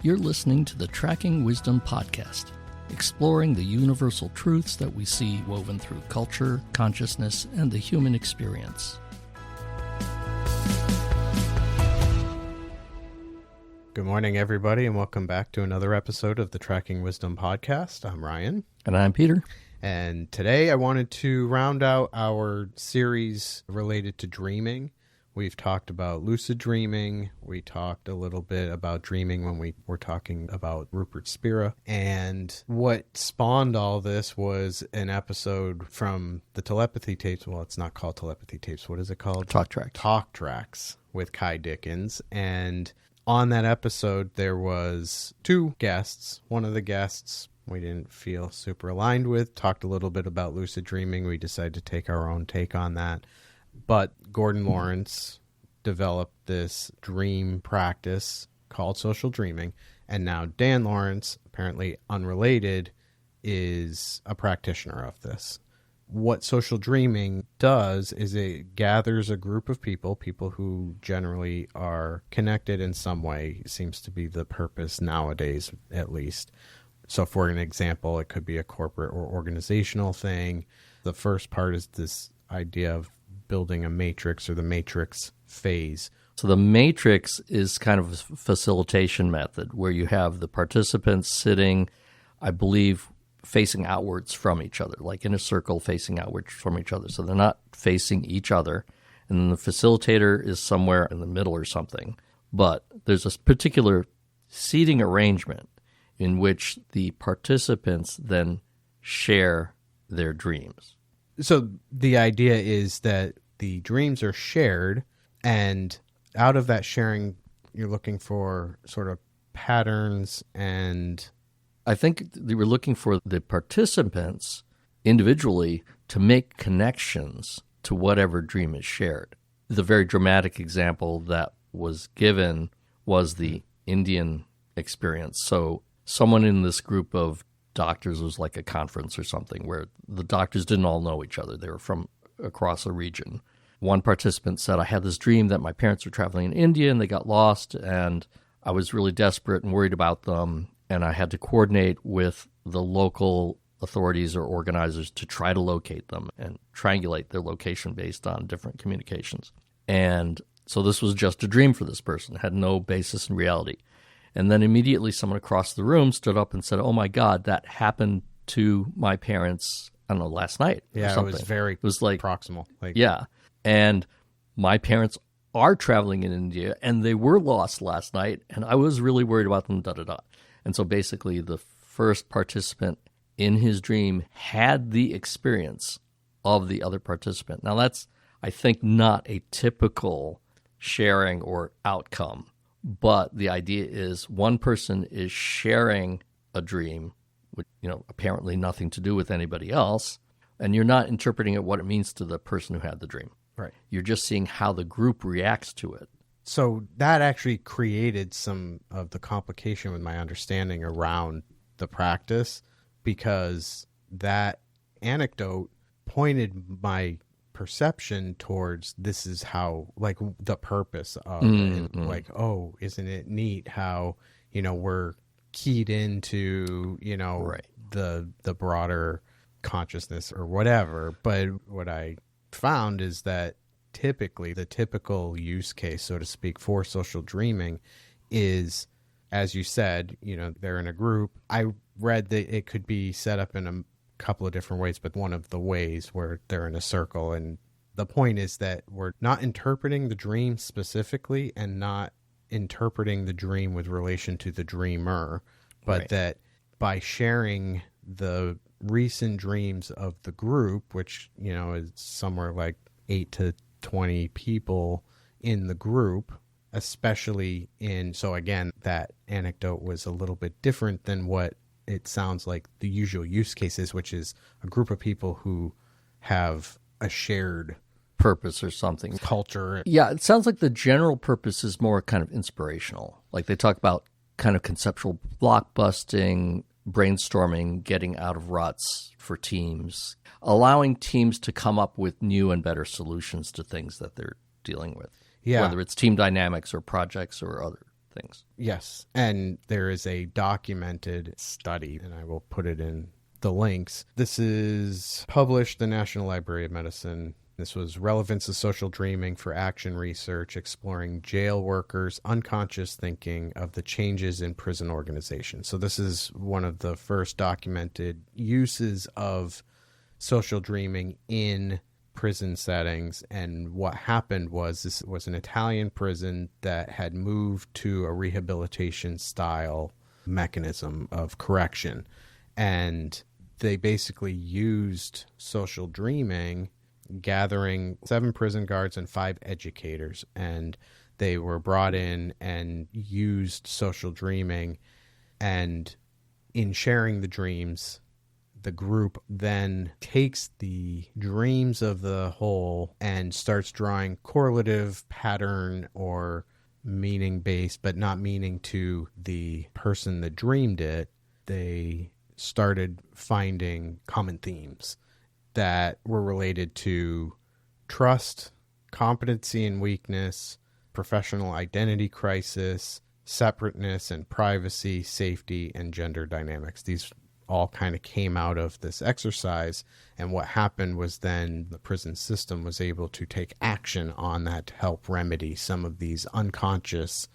You're listening to the Tracking Wisdom podcast, exploring the universal truths that we see woven through culture, consciousness, and the human experience. Good morning, everybody, and welcome back to another episode of the Tracking Wisdom podcast. I'm Ryan. And I'm Peter. And today I wanted to round out our series related to dreaming. We've talked about lucid dreaming. We talked a little bit about dreaming when we were talking about Rupert Spira. And what spawned all this was an episode from the telepathy tapes. Well, it's not called telepathy tapes. What is it called? Talk Tracks. Talk Tracks with Kai Dickens. And on that episode, there was two guests. One of the guests we didn't feel super aligned with, talked a little bit about lucid dreaming. We decided to take our own take on that. But Gordon Lawrence developed this dream practice called social dreaming. And now Dan Lawrence, apparently unrelated, is a practitioner of this. What social dreaming does is it gathers a group of people who generally are connected in some way. It seems to be the purpose nowadays, at least. So for an example, it could be a corporate or organizational thing. The first part is this idea of building a matrix or the matrix phase. So the matrix is kind of a facilitation method where you have the participants sitting, I believe, facing outwards from each other, like in a circle facing outwards from each other. So they're not facing each other. And then the facilitator is somewhere in the middle or something. But there's a particular seating arrangement in which the participants then share their dreams. So the idea is that the dreams are shared, and out of that sharing, you're looking for sort of patterns. And I think they were looking for the participants individually to make connections to whatever dream is shared. The very dramatic example that was given was the Indian experience. So someone in this group of doctors, was like a conference or something where the doctors didn't all know each other. They were from across a region. One participant said, I had this dream that my parents were traveling in India and they got lost, and I was really desperate and worried about them, and I had to coordinate with the local authorities or organizers to try to locate them and triangulate their location based on different communications. And so this was just a dream for this person. It had no basis in reality. And then immediately someone across the room stood up and said, oh my God, that happened to my parents, I don't know, last night or something. It was like proximal. Yeah. And my parents are traveling in India and they were lost last night and I was really worried about them, da-da-da. And so basically the first participant in his dream had the experience of the other participant. Now that's, I think, not a typical sharing or outcome. But the idea is one person is sharing a dream with, apparently nothing to do with anybody else, and you're not interpreting it what it means to the person who had the dream. Right. You're just seeing how the group reacts to it. So that actually created some of the complication with my understanding around the practice, because that anecdote pointed my perception towards this is how, like, the purpose of it. Like, oh, isn't it neat how, we're keyed into, right, the broader consciousness or whatever. But what I found is that typically the typical use case, so to speak, for social dreaming is, as you said, they're in a group. I read that it could be set up in a couple of different ways, but one of the ways where they're in a circle. And the point is that we're not interpreting the dream specifically and not interpreting the dream with relation to the dreamer, but right, that by sharing the recent dreams of the group, which, is somewhere like 8 to 20 people in the group, especially so again, that anecdote was a little bit different than what it sounds like the usual use case is, which is a group of people who have a shared purpose or something. Culture. Yeah, it sounds like the general purpose is more kind of inspirational. Like they talk about kind of conceptual blockbusting, brainstorming, getting out of ruts for teams, allowing teams to come up with new and better solutions to things that they're dealing with. Yeah. Whether it's team dynamics or projects or other things. Yes. And there is a documented study, and I will put it in the links. This is published in the National Library of Medicine. This was Relevance of Social Dreaming for Action Research, exploring jail workers' unconscious thinking of the changes in prison organization. So this is one of the first documented uses of social dreaming in prison settings. And what happened was, this was an Italian prison that had moved to a rehabilitation style mechanism of correction. And they basically used social dreaming, gathering 7 prison guards and 5 educators, and they were brought in and used social dreaming. And in sharing the dreams, the group then takes the dreams of the whole and starts drawing correlative pattern or meaning based, but not meaning to the person that dreamed it. They started finding common themes that were related to trust, competency and weakness, professional identity crisis, separateness and privacy, safety, and gender dynamics. These all kind of came out of this exercise. And what happened was then the prison system was able to take action on that to help remedy some of these unconscious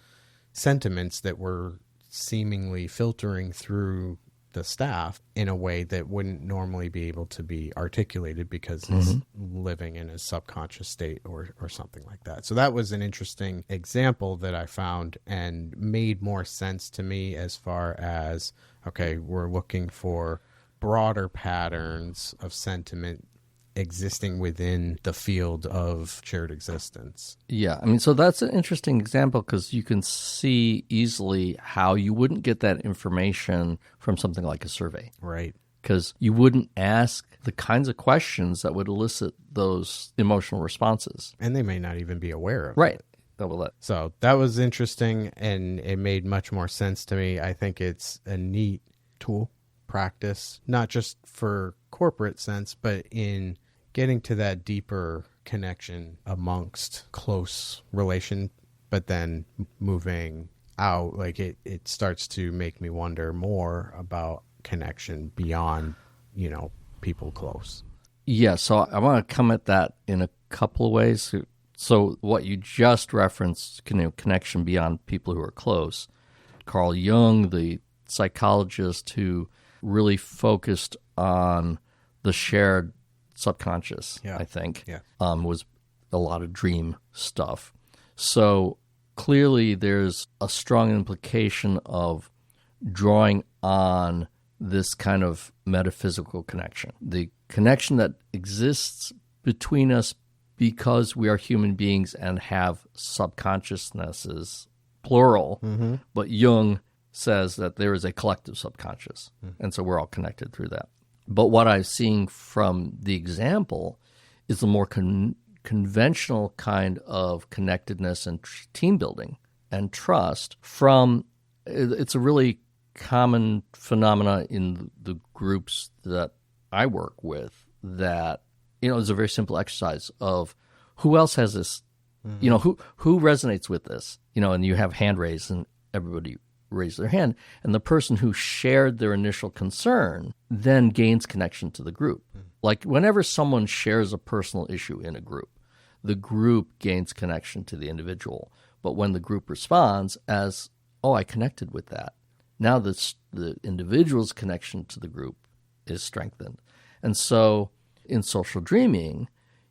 sentiments that were seemingly filtering through the staff in a way that wouldn't normally be able to be articulated because it's living in a subconscious state or something like that. So that was an interesting example that I found and made more sense to me as far as, okay, we're looking for broader patterns of sentiment existing within the field of shared existence. Yeah, I mean, so that's an interesting example because you can see easily how you wouldn't get that information from something like a survey. Right. Because you wouldn't ask the kinds of questions that would elicit those emotional responses. And they may not even be aware of right. it. So that was interesting, and it made much more sense to me. I think it's a neat tool, practice, not just for corporate sense, but in getting to that deeper connection amongst close relation, but then moving out, like it starts to make me wonder more about connection beyond, people close. Yeah, so I want to come at that in a couple of ways. So what you just referenced, connection beyond people who are close. Carl Jung, the psychologist who really focused on the shared subconscious, I think, was a lot of dream stuff. So clearly there's a strong implication of drawing on this kind of metaphysical connection. The connection that exists between us because we are human beings and have subconsciousnesses, plural, but Jung says that there is a collective subconscious, and so we're all connected through that. But what I'm seeing from the example is the more conventional kind of connectedness and team building and trust from, it's a really common phenomena in the groups that I work with that, is a very simple exercise of who else has this, who resonates with this, and you have hand raised and everybody raise their hand, and the person who shared their initial concern then gains connection to the group. Like whenever someone shares a personal issue in a group, the group gains connection to the individual. But when the group responds as, oh, I connected with that, now the individual's connection to the group is strengthened. And so in social dreaming,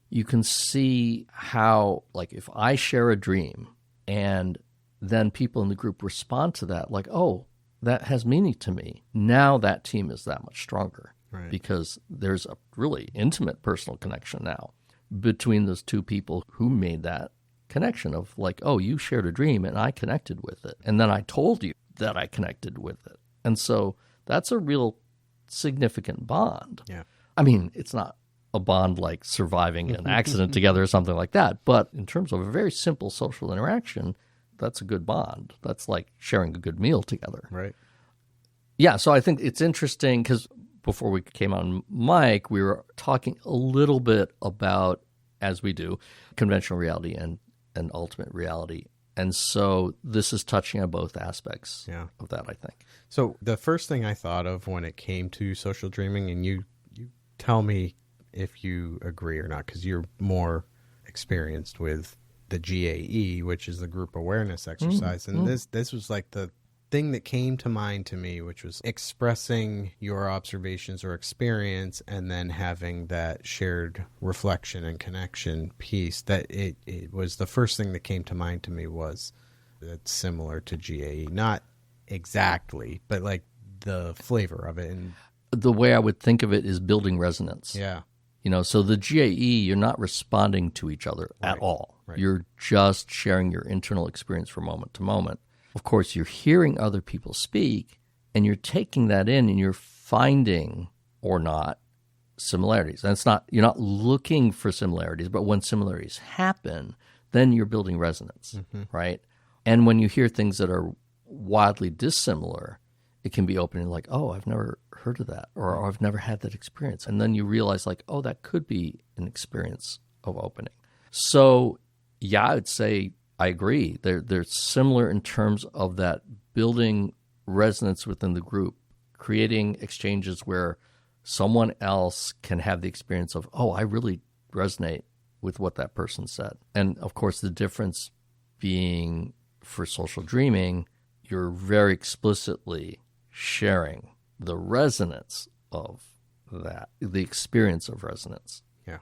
you can see how, like, if I share a dream and then people in the group respond to that like, oh, that has meaning to me. Now that team is that much stronger because there's a really intimate personal connection now between those two people who made that connection of like, oh, you shared a dream and I connected with it. And then I told you that I connected with it. And so that's a real significant bond. Yeah. I mean, it's not a bond like surviving an accident together or something like that. But in terms of a very simple social interaction, that's a good bond. That's like sharing a good meal together. Right. Yeah, so I think it's interesting because before we came on mic, we were talking a little bit about, as we do, conventional reality and ultimate reality. And so this is touching on both aspects Yeah. of that, I think. So the first thing I thought of when it came to social dreaming, and you tell me if you agree or not, because you're more experienced with the GAE, which is the group awareness exercise. And this was like the thing that came to mind to me, which was expressing your observations or experience and then having that shared reflection and connection piece. That it was the first thing that came to mind to me was that's similar to GAE. Not exactly, but like the flavor of it. And the way I would think of it is building resonance. yeah. So the GAE, you're not responding to each other at all. Right. You're just sharing your internal experience from moment to moment. Of course, you're hearing other people speak, and you're taking that in, and you're finding or not similarities. And you're not looking for similarities, but when similarities happen, then you're building resonance, right? And when you hear things that are wildly dissimilar, it can be opening like, oh, I've never heard of that, or I've never had that experience. And then you realize like, oh, that could be an experience of opening. So, yeah, I would say I agree. They're similar in terms of that building resonance within the group, creating exchanges where someone else can have the experience of, oh, I really resonate with what that person said. And, of course, the difference being for social dreaming, you're very explicitly sharing the resonance of that, the experience of resonance. Yeah.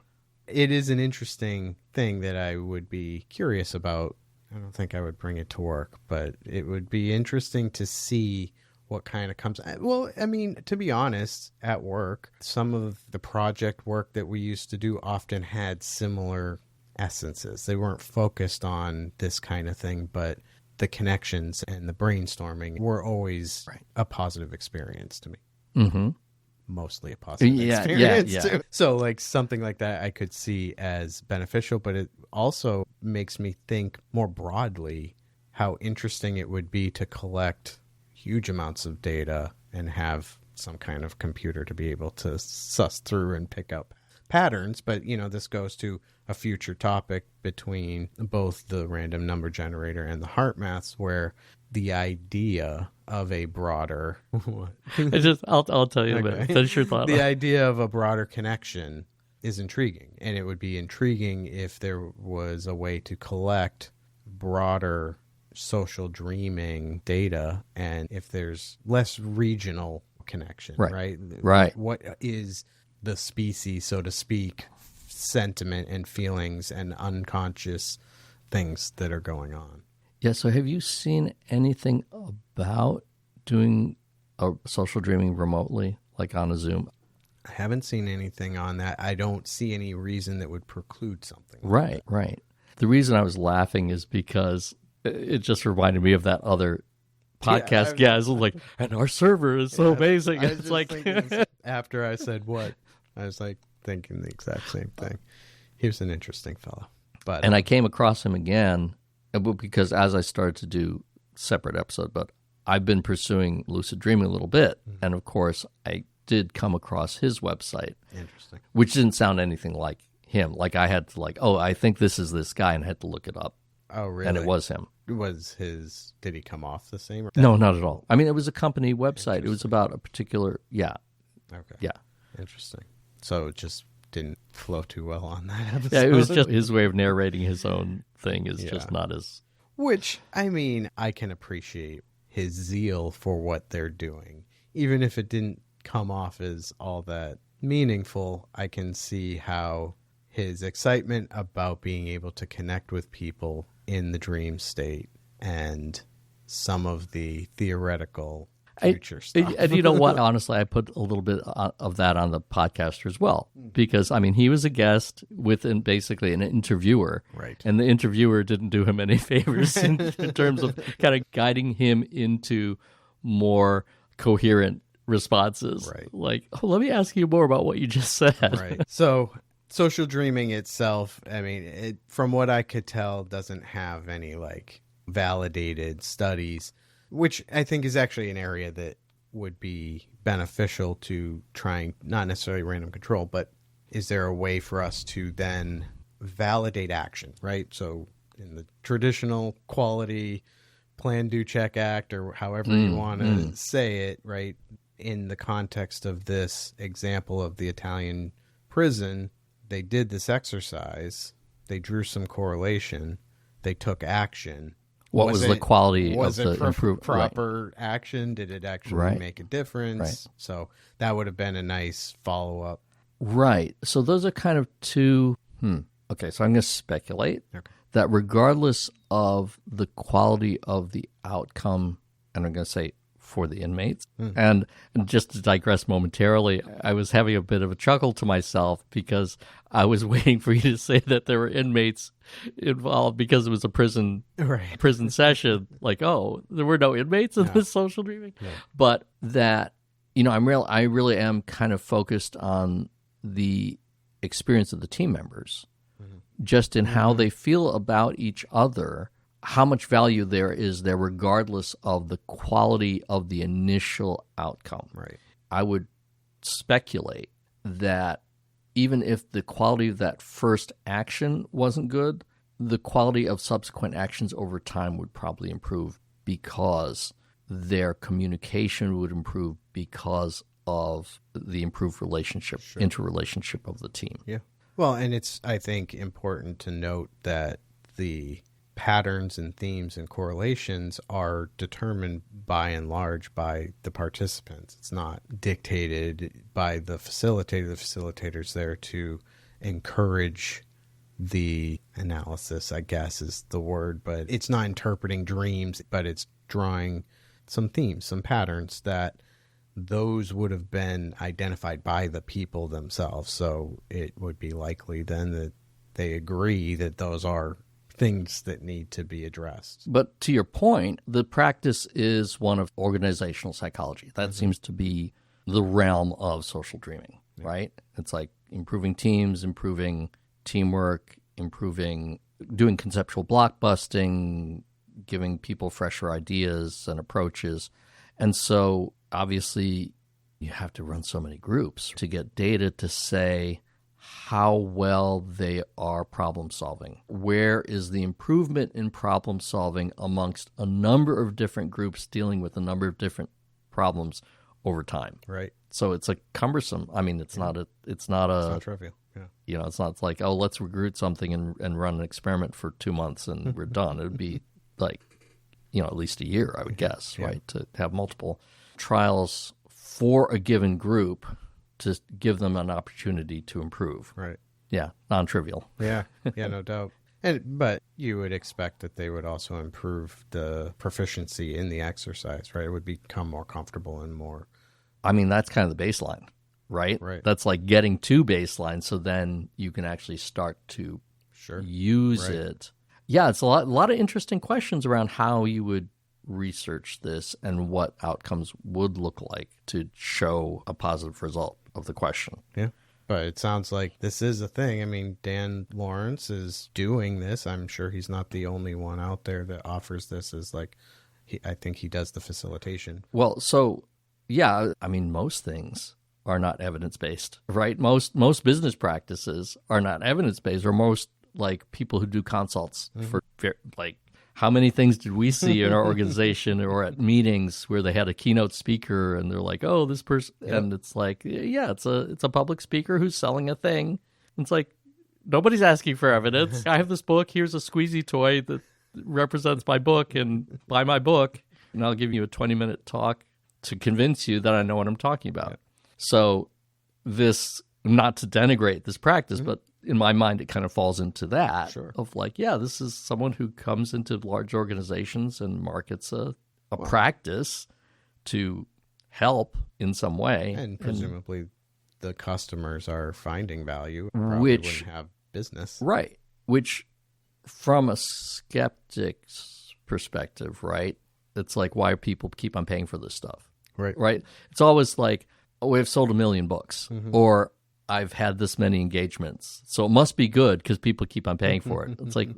It is an interesting thing that I would be curious about. I don't think I would bring it to work, but it would be interesting to see what kind of comes. Well, I mean, to be honest, at work, some of the project work that we used to do often had similar essences. They weren't focused on this kind of thing, but the connections and the brainstorming were always a positive experience to me. Mm-hmm. Mostly a positive experience yeah. too. So like something like that I could see as beneficial, but it also makes me think more broadly how interesting it would be to collect huge amounts of data and have some kind of computer to be able to suss through and pick up patterns. But, this goes to a future topic between both the random number generator and the heart maths, where the idea of a broader I'll tell you in a minute. Finish your thought. The idea of a broader connection is intriguing, and it would be intriguing if there was a way to collect broader social dreaming data, and if there's less regional connection, right? What is the species, so to speak, sentiment and feelings and unconscious things that are going on? Yeah, so have you seen anything about doing a social dreaming remotely, like on a Zoom? I haven't seen anything on that. I don't see any reason that would preclude something. Right. The reason I was laughing is because it just reminded me of that other podcast. Yeah, it's like, and our server is so amazing. It's like after I said what, I was like thinking the exact same thing. He was an interesting fellow. And I came across him again because as I started to do separate episode, but I've been pursuing lucid dreaming a little bit. Mm-hmm. And of course, I did come across his website. Interesting. Which didn't sound anything like him. Like I had to I think this is this guy, and I had to look it up. Oh, really? And it was him. Did he come off the same? No, not at all. I mean, it was a company website. It was about a particular, Okay. Yeah. Interesting. So it just didn't flow too well on that episode. Yeah, it was just his way of narrating his own thing is just not as... Which, I mean, I can appreciate his zeal for what they're doing. Even if it didn't come off as all that meaningful, I can see how his excitement about being able to connect with people in the dream state and some of the theoretical future stuff. And you know what? Honestly, I put a little bit of that on the podcaster as well, because, I mean, he was a guest with basically an interviewer. Right. And the interviewer didn't do him any favors in terms of kind of guiding him into more coherent responses. Right. Like, let me ask you more about what you just said. Right. So social dreaming itself, I mean, it, from what I could tell, doesn't have any validated studies, which I think is actually an area that would be beneficial to trying, not necessarily random control, but is there a way for us to then validate action, right? So in the traditional quality plan, do, check, act, or however you want to say it, right? In the context of this example of the Italian prison, they did this exercise. They drew some correlation. They took action. What was the quality was of it the proper action? Did it actually make a difference? Right. So that would have been a nice follow-up. Right. So those are kind of two. Okay, so I'm going to speculate that regardless of the quality of the outcome, and I'm going to say for the inmates, and just to digress momentarily, I was having a bit of a chuckle to myself because I was waiting for you to say that there were inmates involved because it was a prison session. Like, oh, there were no inmates in this social dreaming, but that I really am kind of focused on the experience of the team members, just in how they feel about each other, how much value there is there regardless of the quality of the initial outcome. Right. I would speculate that even if the quality of that first action wasn't good, the quality of subsequent actions over time would probably improve because their communication would improve because of the improved relationship, interrelationship of the team. Yeah. Well, and it's, I think, important to note that the patterns and themes and correlations are determined by and large by the participants. It's not dictated by the facilitator. The facilitator's there to encourage the analysis, I guess is the word, but it's not interpreting dreams, but it's drawing some themes, some patterns that those would have been identified by the people themselves. So it would be likely then that they agree that those are things that need to be addressed. But to your point, the practice is one of organizational psychology. That seems to be the realm of social dreaming, right? It's like improving teams, improving teamwork, doing conceptual blockbusting, giving people fresher ideas and approaches. And so obviously you have to run so many groups to get data to say how well they are problem solving. Where is the improvement in problem solving amongst a number of different groups dealing with a number of different problems over time? Right. So it's a cumbersome. I mean, it's not trivial. Yeah. It's not like, oh, let's recruit something and run an experiment for 2 months and we're done. It would be like, at least a year, I would guess, right? To have multiple trials for a given group to give them an opportunity to improve. Right. Yeah, non-trivial. Yeah, no doubt. But you would expect that they would also improve the proficiency in the exercise, right? It would become more comfortable and more... I mean, that's kind of the baseline, right? Right. That's like getting to baseline, so then you can actually start to use it. Yeah, it's a lot of interesting questions around how you would research this and what outcomes would look like to show a positive result of the question. Yeah. But it sounds like this is a thing. I mean, Dan Lawrence is doing this. I'm sure he's not the only one out there that offers this as like, I think he does the facilitation. Well, so yeah, I mean, most things are not evidence-based, right? Most business practices are not evidence-based, or most like people who do consults for like, how many things did we see in our organization or at meetings where they had a keynote speaker and they're like, oh, this person, and it's like, yeah, it's a public speaker who's selling a thing. It's like, nobody's asking for evidence. I have this book. Here's a squeezy toy that represents my book, and buy my book, and I'll give you a 20-minute talk to convince you that I know what I'm talking about. So this, not to denigrate this practice, but in my mind, it kind of falls into that of like, yeah, this is someone who comes into large organizations and markets a practice to help in some way. And presumably the customers are finding value, probably wouldn't have business. Right. Which from a skeptic's perspective, right, it's like, why people keep on paying for this stuff? Right. It's always like, oh, we've sold 1 million books, or I've had this many engagements, so it must be good because people keep on paying for it. It's like,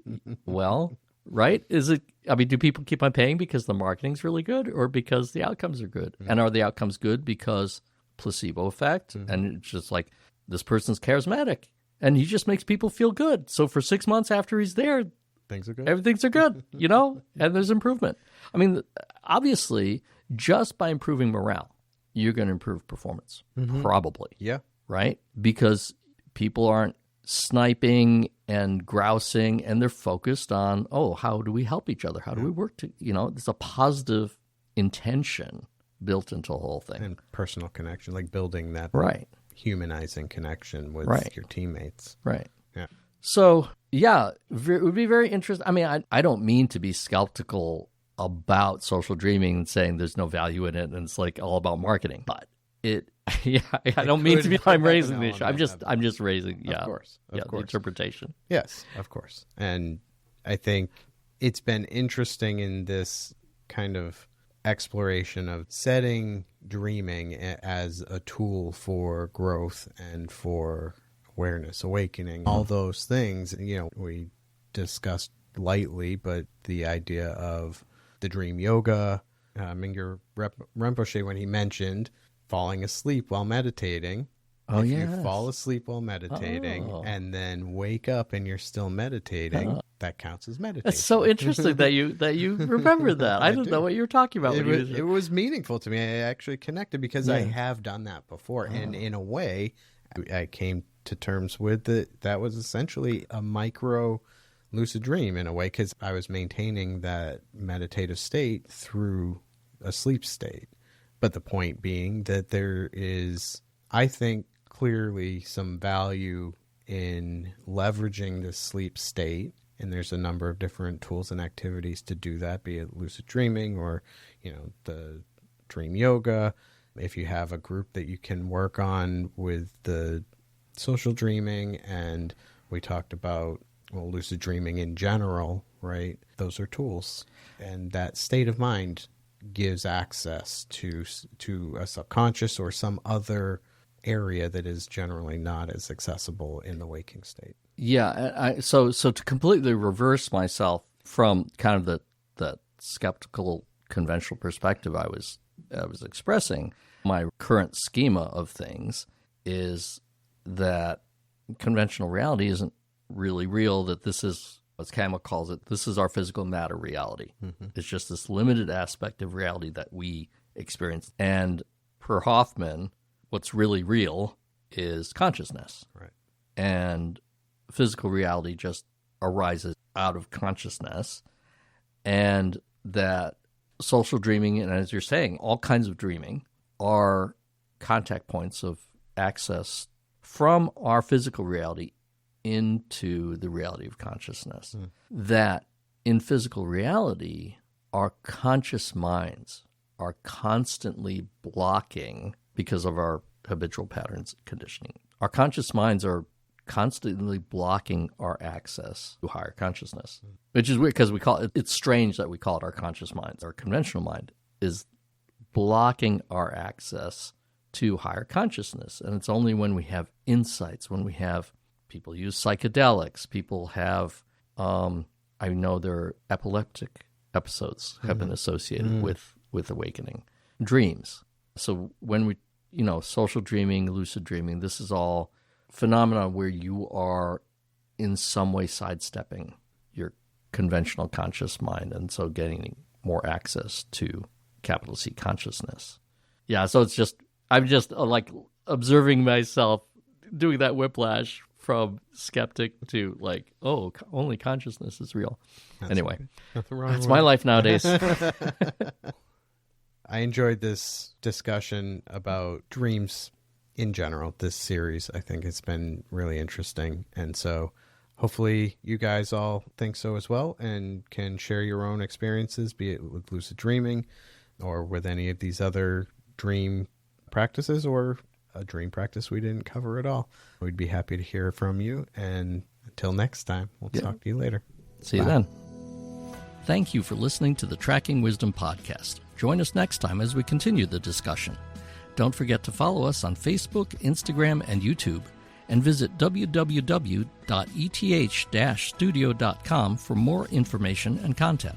well, right? Is it? I mean, do people keep on paying because the marketing's really good, or because the outcomes are good? And are the outcomes good because placebo effect? And it's just like, this person's charismatic, and he just makes people feel good. So for 6 months after he's there, things are good. Everything's are good, and there's improvement. I mean, obviously, just by improving morale, you're going to improve performance, probably. Yeah. Right? Because people aren't sniping and grousing, and they're focused on, how do we help each other? How do we work there's a positive intention built into the whole thing. And personal connection, like building that humanizing connection with your teammates. Right. Yeah. So, it would be very interesting. I mean, I don't mean to be skeptical about social dreaming and saying there's no value in it and it's like all about marketing, but I don't mean to be. I'm raising the issue. I'm just raising. Of course. The interpretation. Yes, of course. And I think it's been interesting in this kind of exploration of setting dreaming as a tool for growth and for awareness, awakening, all those things. We discussed lightly, but the idea of the dream yoga, Mingyur Rinpoche, when he mentioned falling asleep while meditating. If you fall asleep while meditating and then wake up and you're still meditating, that counts as meditation. It's so interesting that you remember that. I didn't know what you were talking about. It was meaningful to me. I actually connected because I have done that before. And in a way, I came to terms with that was essentially a micro lucid dream in a way, because I was maintaining that meditative state through a sleep state. But the point being that there is, I think, clearly some value in leveraging this sleep state. And there's a number of different tools and activities to do that, be it lucid dreaming or, the dream yoga. If you have a group that you can work on with the social dreaming, and we talked about, lucid dreaming in general, right? Those are tools. And that state of mind gives access to a subconscious or some other area that is generally not as accessible in the waking state. Yeah. So to completely reverse myself from kind of the skeptical conventional perspective I was expressing, my current schema of things is that conventional reality isn't really real, that this is, as Campbell calls it, this is our physical matter reality. It's just this limited aspect of reality that we experience. And per Hoffman, what's really real is consciousness. Right. And physical reality just arises out of consciousness. And that social dreaming, and as you're saying, all kinds of dreaming, are contact points of access from our physical reality into the reality of consciousness. That in physical reality, our conscious minds are constantly blocking, because of our habitual patterns conditioning. Our conscious minds are constantly blocking our access to higher consciousness, which is weird because it's strange that we call it our conscious minds. Our conventional mind is blocking our access to higher consciousness. And it's only when we have insights, when we have people use psychedelics, people have, I know there are epileptic episodes have been associated with awakening, dreams. So when we, social dreaming, lucid dreaming, this is all phenomena where you are in some way sidestepping your conventional conscious mind, and so getting more access to capital C consciousness. Yeah, so I'm just like observing myself doing that whiplash from skeptic to like, only consciousness is real. Anyway, that's my life nowadays. I enjoyed this discussion about dreams in general, this series. I think it's been really interesting. And so hopefully you guys all think so as well and can share your own experiences, be it with lucid dreaming or with any of these other dream practices or a dream practice we didn't cover at all. We'd be happy to hear from you. And until next time, we'll talk to you later. See you then. Thank you for listening to the Tracking Wisdom podcast. Join us next time as we continue the discussion. Don't forget to follow us on Facebook, Instagram, and YouTube, and visit www.eth-studio.com for more information and content.